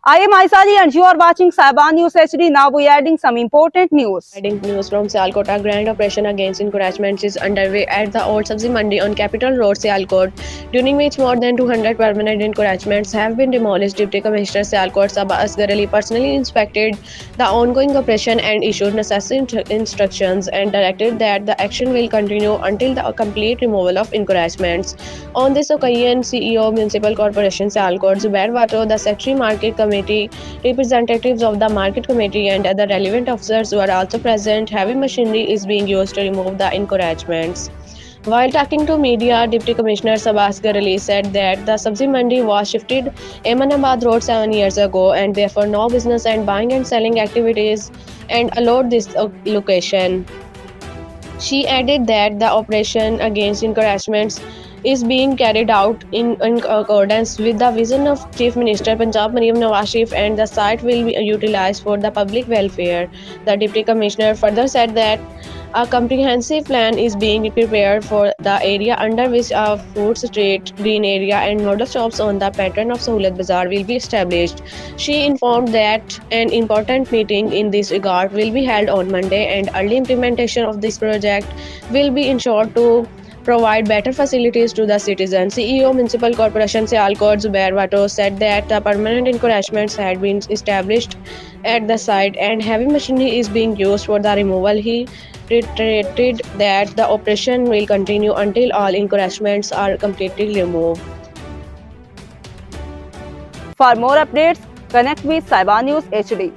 I am Aisari and you are watching Saiban News HD. Now we are adding some important news. Heading news from Sialkot, a grand operation against encouragements is underway at the old Sabzi Mandi on Capital Road, Sialkot, during which more than 200 permanent encouragements have been demolished. Deputy Commissioner Sialkot Sabah Asghar Ali personally inspected the ongoing operation and issued necessary instructions and directed that the action will continue until the complete removal of encouragements. On this occasion, CEO Municipal Corporation Sialkot Zubair Vato, the Secretary Market Committee, representatives of the Market Committee and other relevant officers were also present. Heavy machinery is being used to remove the encouragements. While talking to media, Deputy Commissioner Sabah Asghar Ali said that the Sabzi Mandi was shifted Ahmedabad Road 7 years ago and therefore no business and buying and selling activities and allowed this location. She added that the operation against encouragements is being carried out in accordance with the vision of Chief Minister Punjab Mariam Nawaz Sharif and the site will be utilized for the public welfare. The Deputy Commissioner further said that a comprehensive plan is being prepared for the area under which a food street, green area and model shops on the pattern of Sahulat Bazaar will be established. She informed that an important meeting in this regard will be held on Monday and early implementation of this project will be ensured to provide better facilities to the citizens. CEO Municipal Corporation Sialkot Zubair Vato said that the permanent encouragements had been established at the site and heavy machinery is being used for the removal. He reiterated that the operation will continue until all encouragements are completely removed. For more updates, connect with Saiban News HD.